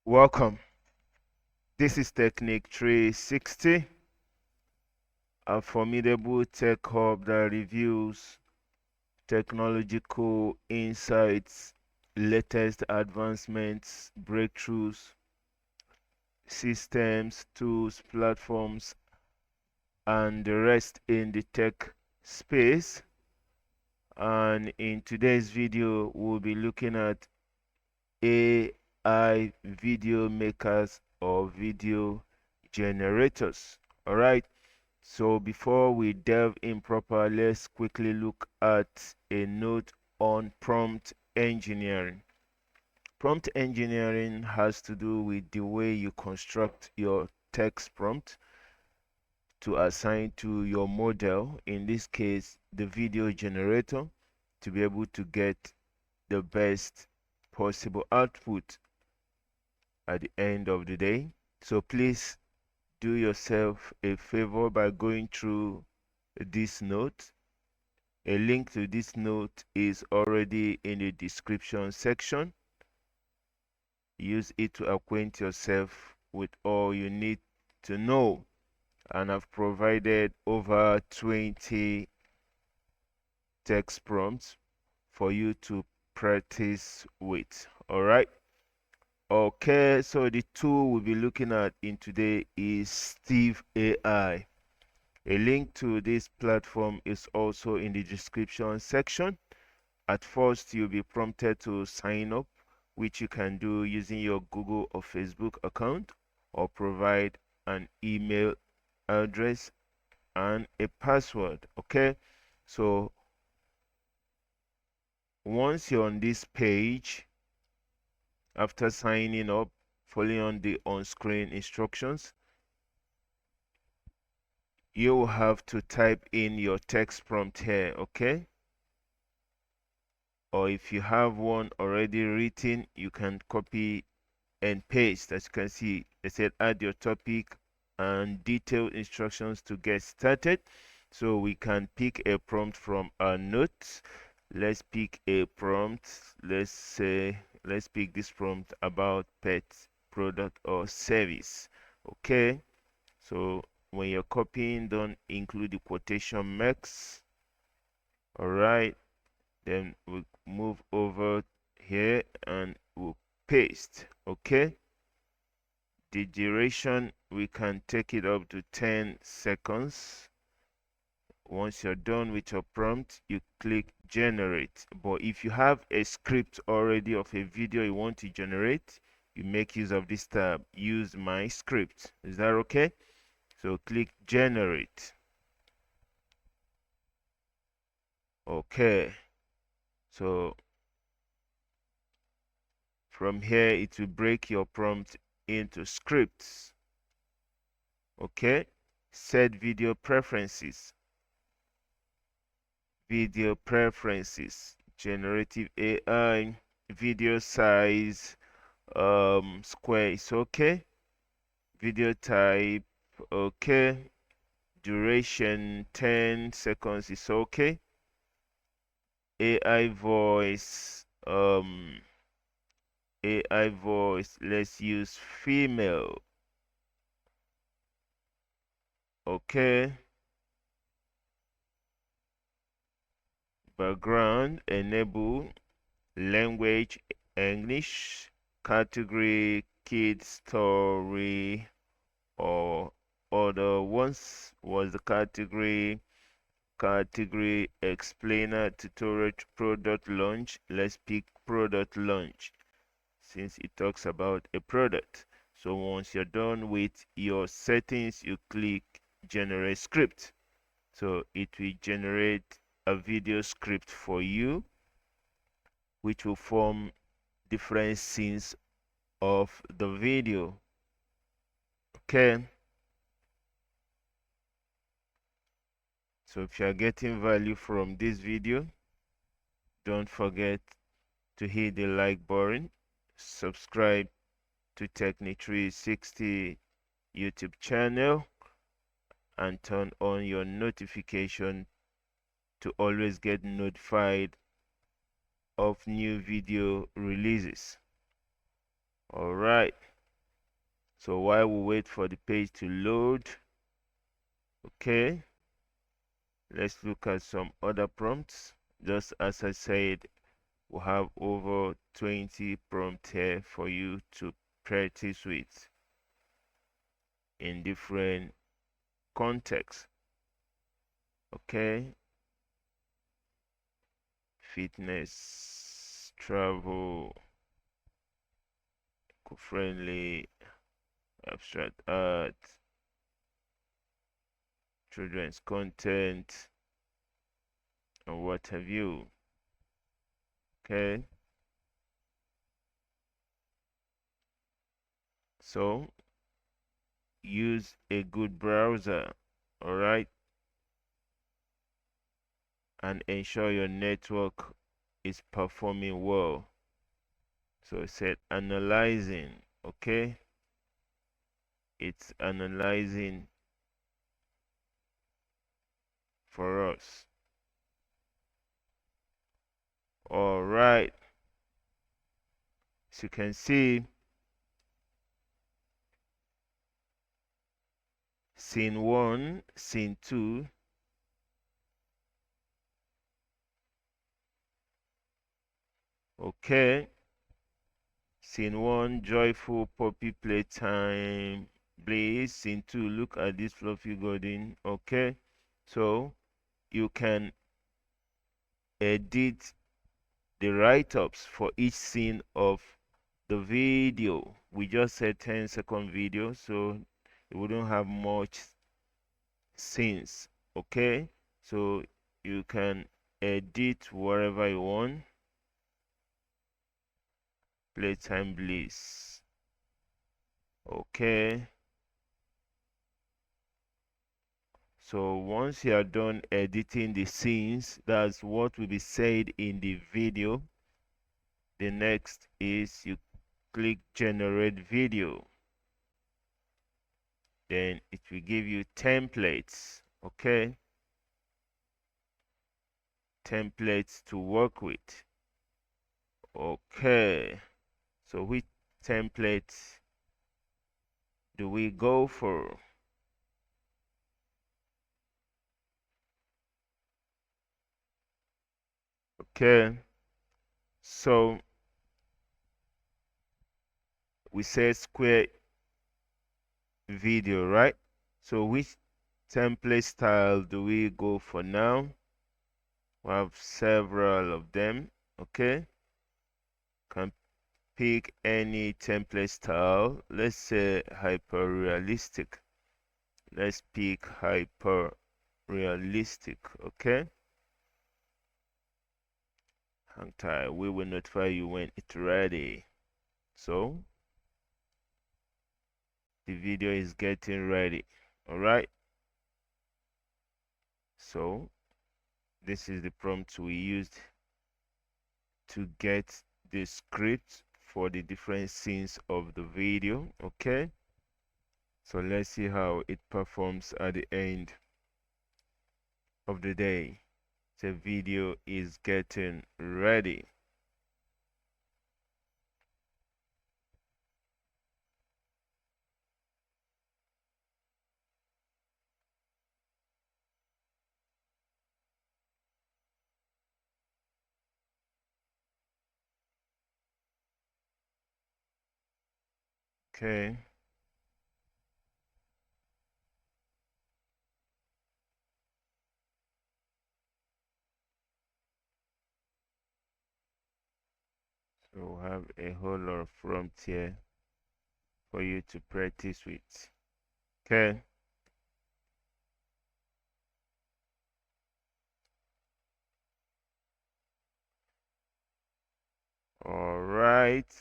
Welcome. This is Technique 360, a formidable tech hub that reviews technological insights, latest advancements, breakthroughs, systems, tools, platforms, and the rest in the tech space. And in today's video, we'll be looking at AI video makers or video generators. All right. So before we delve in proper, let's quickly look at a note on prompt engineering. Prompt engineering has to do with the way you construct your text prompt to assign to your model, in this case, the video generator, to be able to get the best possible output at the end of the day. So please do yourself a favor by going through this note. A link to this note is already in the description section. Use it to acquaint yourself with all you need to know. And I've provided over 20 text prompts for you to practice with. All right. Okay, so the tool we'll be looking at in today is Steve AI. A link to this platform is also in the description section. At first, you'll be prompted to sign up, which you can do using your Google or Facebook account, or provide an email address and a password. Okay, so once you're on this page, after signing up, following the on-screen instructions, you will have to type in your text prompt here. Okay, or if you have one already written, you can copy and paste. As you can see, they said add your topic and detailed instructions to get started. So we can pick a prompt from our notes. Let's pick a prompt. Let's pick this prompt about pet product or service. Okay, so when you're copying, don't include the quotation marks. All right, then we'll move over here and we'll paste. Okay, the duration, we can take it up to 10 seconds. Once you're done with your prompt, you click generate. But if you have a script already of a video you want to generate, you make use of this tab, use my script. Is that okay? So click generate. Okay, so from here it will break your prompt into scripts. Okay, set video preferences. Video preferences, generative AI, video size, square is okay, video type okay, duration 10 seconds is okay, AI voice, let's use female. Okay, background, enable, language, English, category, kids story or other ones. Was the category explainer, tutorial, product launch. Let's pick product launch since it talks about a product. So once you're done with your settings, you click generate script. So it will generate a video script for you, which will form different scenes of the video. Okay, so if you are getting value from this video, don't forget to hit the like button, subscribe to Technique 360 YouTube channel, and turn on your notification to always get notified of new video releases. All right. So while we wait for the page to load, okay, let's look at some other prompts. Just as I said, we have over 20 prompts here for you to practice with in different contexts. Okay, fitness, travel, eco-friendly, abstract art, children's content, and what have you. Okay, so use a good browser, all right, and ensure your network is performing well. So it said analyzing, okay, it's analyzing for us. All right, as you can see, scene 1, scene 2, okay, scene 1, joyful puppy playtime, blaze. Scene 2, look at this fluffy garden, okay. So you can edit the write-ups for each scene of the video. We just said 10-second video, so it wouldn't have much scenes, okay. So you can edit wherever you want. Playtime bliss, okay. So once you are done editing the scenes, that's what will be said in the video. The next is you click generate video, then it will give you templates, okay, templates to work with. Okay, so which templates do we go for? Okay, so we say square video, right? So which template style do we go for now? We have several of them, okay. Can pick any template style. Let's say hyper realistic. Let's pick hyper realistic, okay. Hang tight, we will notify you when it's ready. So the video is getting ready, all right. So this is the prompt we used to get the script for the different scenes of the video, okay. So let's see how it performs at the end of the day. The video is getting ready. Okay, so we'll have a whole lot of prompts here for you to practice with. Okay, all right,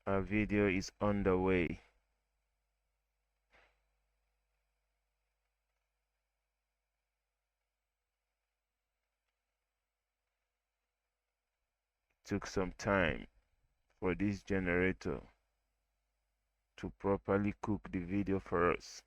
our video is underway. Took some time for this generator to properly cook the video for us.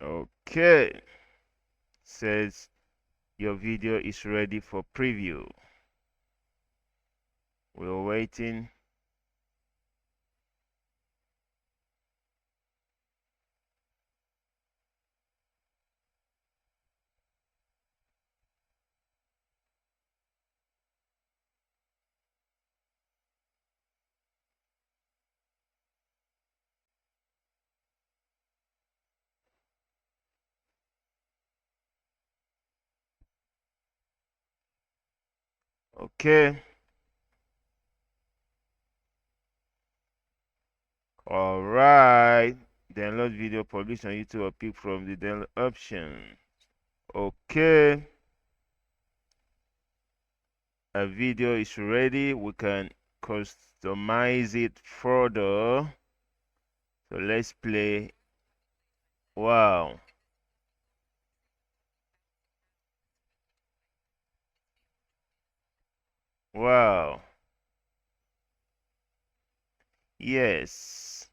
Okay, says your video is ready for preview. We're waiting. Okay. All right. Download video published on YouTube or pick from the download option. Okay. A video is ready. We can customize it further. So let's play. Wow. Wow. Yes.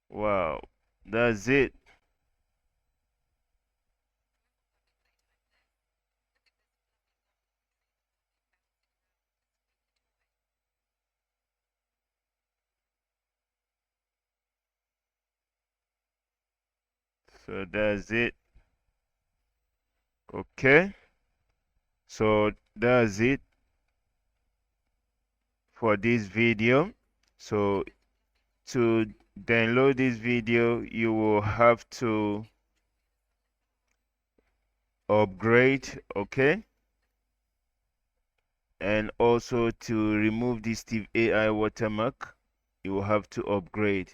Wow. That's it. So that's it. Okay. So that's it for this video. So to download this video, you will have to upgrade, okay? And also to remove this Steve AI watermark, you will have to upgrade.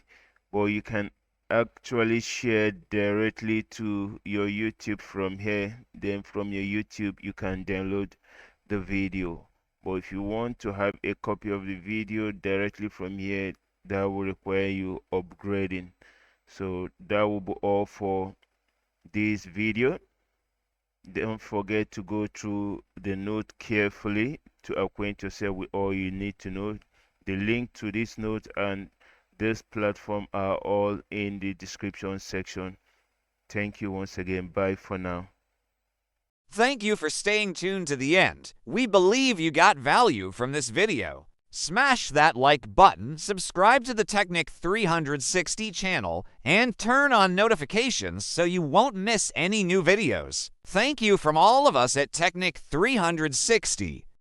But you can actually share directly to your YouTube from here. Then from your YouTube, you can download the video. But if you want to have a copy of the video directly from here, that will require you upgrading. So that will be all for this video. Don't forget to go through the note carefully to acquaint yourself with all you need to know. The link to this note and this platform are all in the description section. Thank you once again. Bye for now. Thank you for staying tuned to the end. We believe you got value from this video. Smash that like button, subscribe to the Technic 360 channel, and turn on notifications so you won't miss any new videos. Thank you from all of us at Technic 360.